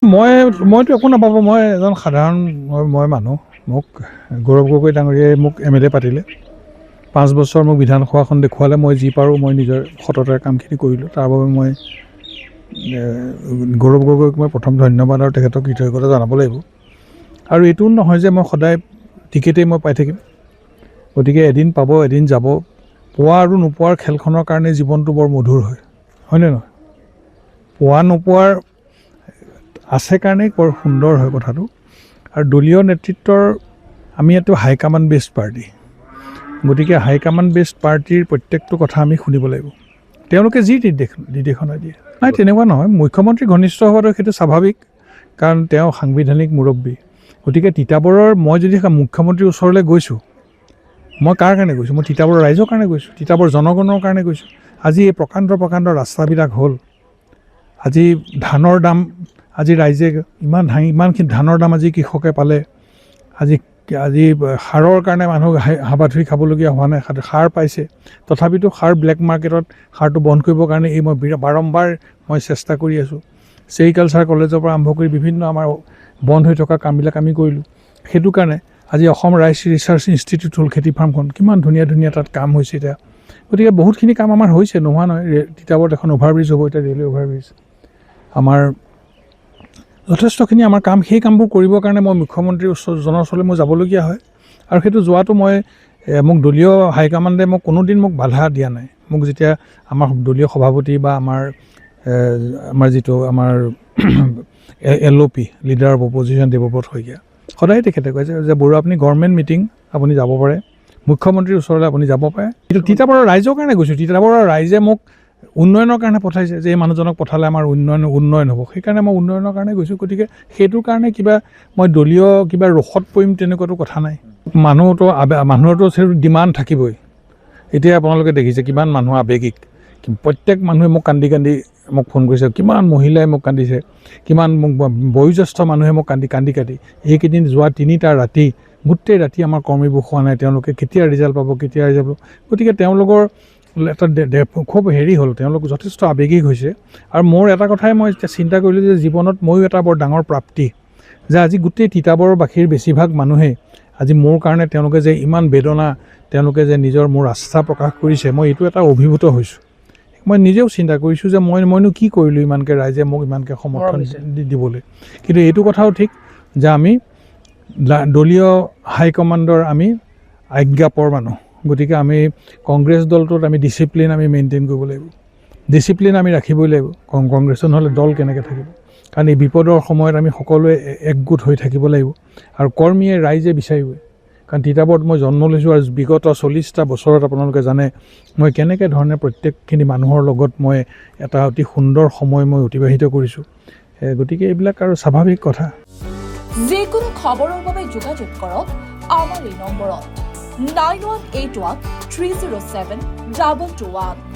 মইতো একো নাপাব। মই এজন সাধাৰণ মই মানুহ। মোক গৌৰৱ গগৈ ডাঙৰীয়াই মোক MLA পাতিলে, 5 বছৰ মোক বিধানসভাখন দেখুৱালে। মই যি পাৰোঁ মই নিজৰ সততাৰে কামখিনি কৰিলোঁ। তাৰ বাবে মই গৌৰৱ গগৈক মই প্ৰথম ধন্যবাদ আৰু তেখেতক কৃতজ্ঞতা জনাব লাগিব। আৰু এইটো নহয় যে মই সদায় টিকেটেই মই পাই থাকিম। গতিকে এদিন পাব, এদিন যাব। পোৱা আৰু নোপোৱাৰ খেলখনৰ কাৰণে জীৱনটো বৰ মধুৰ হয়, হয়নে নহয়? পোৱা নোপোৱাৰ আছে কাৰণেই বৰ সুন্দৰ হয় কথাটো। আৰু দলীয় নেতৃত্বৰ আমি এইটো হাইকামাণ্ড বেছড পাৰ্টি। গতিকে হাইকামাণ্ড বেছড পাৰ্টিৰ প্ৰত্যেকটো কথা আমি শুনিব লাগিব। তেওঁলোকে যি নিৰ্দেশনা দিয়ে। নাই, তেনেকুৱা নহয়। মুখ্যমন্ত্ৰী ঘনিষ্ঠ হোৱাটো সেইটো স্বাভাৱিক, কাৰণ তেওঁ সাংবিধানিক মুৰব্বী। গতিকে তিতাবৰৰ মই যদি মুখ্যমন্ত্ৰীৰ ওচৰলৈ গৈছোঁ, মই কাৰ কাৰণে গৈছোঁ? মই তিতাবৰৰ ৰাইজৰ কাৰণে গৈছোঁ, তিতাবৰ জনগণৰ কাৰণে গৈছোঁ। আজি এই প্ৰকাণ্ড ৰাস্তাবিলাক হ'ল। আজি ধানৰ দাম, আজি ৰাইজে ইমানখিনি ধানৰ দাম আজি কৃষকে পালে। আজি সাৰৰ কাৰণে মানুহ হাবাথুৰি খাবলগীয়া হোৱা নাই, সাৰ পাইছে। তথাপিতো সাৰ ব্লেক মাৰ্কেটত সাৰটো বন্ধ কৰিবৰ কাৰণে মই বাৰম্বাৰ মই চেষ্টা কৰি আছোঁ। ছেৰিকালচাৰ কলেজৰ পৰা আৰম্ভ কৰি বিভিন্ন আমাৰ বন্ধ হৈ থকা কামবিলাক আমি কৰিলোঁ। সেইটো কাৰণে আজি অসম ৰাইচ ৰিচাৰ্চ ইনষ্টিটিউট হ'ল, খেতি ফাৰ্মখন কিমান ধুনীয়া তাত কাম হৈছে এতিয়া। গতিকে বহুতখিনি কাম আমাৰ হৈছে, নোহোৱা নহয়। তিতাবৰত এখন অভাৰব্ৰিজ হ'ব এতিয়া, ৰেলৱে অভাৰব্ৰিজ। আমাৰ যথেষ্টখিনি আমাৰ কাম, সেই কামবোৰ কৰিবৰ কাৰণে মই মুখ্যমন্ত্ৰীৰ জনৰ ওচৰলৈ মই যাবলগীয়া হয়। আৰু সেইটো যোৱাটো মোক দলীয় হাইকামাণ্ডে কোনোদিন মোক বাধা দিয়া নাই। মোক যেতিয়া আমাৰ দলীয় সভাপতি বা আমাৰ যিটো আমাৰ LOP leader of opposition Debabrata Saikia, সদায় তেখেতে কয় যে বৰুৱা, আপুনি গভৰ্ণমেণ্ট মিটিং আপুনি যাব পাৰে, মুখ্যমন্ত্ৰীৰ ওচৰলৈ আপুনি যাব পাৰে। কিন্তু তিতাবৰৰ ৰাইজৰ কাৰণে গৈছোঁ। তিতাবৰৰ ৰাইজে মোক উন্নয়নৰ কাৰণে পঠাইছে, যে এই মানুহজনক পঠালে আমাৰ উন্নয়ন হ'ব। সেইকাৰণে মই উন্নয়নৰ কাৰণে গৈছোঁ। গতিকে সেইটোৰ কাৰণে মই দলীয় ৰসত পৰিম তেনেকুৱাতো কথা নাই। মানুহৰতো ডিমাণ্ড থাকিবই। এতিয়া আপোনালোকে দেখিছে কিমান মানুহ আৱেগিক। প্ৰত্যেক মানুহে মোক কান্দি মোক ফোন কৰিছে, কিমান মহিলাই মোক কান্দিছে, কিমান মোক বয়োজ্যেষ্ঠ মানুহে মোক কান্দি এইকেইদিন যোৱা 3টা ৰাতি, গোটেই ৰাতি আমাৰ কৰ্মীবোৰ খোৱা নাই। তেওঁলোকে কেতিয়া ৰিজাল্ট পাব। গতিকে তেওঁলোকৰ এটা খুব হ'ল, তেওঁলোক যথেষ্ট আৱেগিক হৈছে। আৰু মোৰ এটা কথাই মই এতিয়া চিন্তা কৰিলোঁ যে জীৱনত ময়ো এটা বৰ ডাঙৰ প্ৰাপ্তি, যে আজি গোটেই তিতাবৰবাসীৰ বেছিভাগ মানুহে আজি মোৰ কাৰণে তেওঁলোকে যে ইমান বেদনা, তেওঁলোকে যে মোৰ আস্থা প্ৰকাশ কৰিছে, মই এইটো এটা অভিভূত হৈছোঁ। মই নিজেও চিন্তা কৰিছোঁ যে মইনো কি কৰিলোঁ ইমানকৈ ৰাইজে মোক ইমানকৈ সমৰ্থন দিবলৈ। কিন্তু এইটো কথাও ঠিক যে আমি দলীয় হাইকমাণ্ডৰ আমি আজ্ঞাপৰ মানুহ। গতিকে আমি কংগ্ৰেছ দলটোত আমি ডিচিপ্লিন আমি মেইনটেইন কৰিব লাগিব, ডিচিপ্লিন আমি ৰাখিবই লাগিব। কংগ্ৰেছৰ নহ'লে দল কেনেকৈ থাকিব? কাৰণ এই বিপদৰ সময়ত আমি সকলোৱে একগোট হৈ থাকিব লাগিব। আৰু কৰ্মীয়ে ৰাইজে বিচাৰিবই। কাৰণ তিতাবৰত মই জন্ম লৈছোঁ, আৰু বিগত 40টা বছৰত আপোনালোকে জানে মই কেনেকৈ ধৰণে প্ৰত্যেকখিনি মানুহৰ লগত মই এটা অতি সুন্দৰ সময় মই অতিবাহিত কৰিছোঁ। গতিকে এইবিলাক আৰু স্বাভাৱিক কথা। যিকোনো খবৰৰ বাবে যোগাযোগ কৰক আমাৰ এই নম্বৰত 9181 307 2221।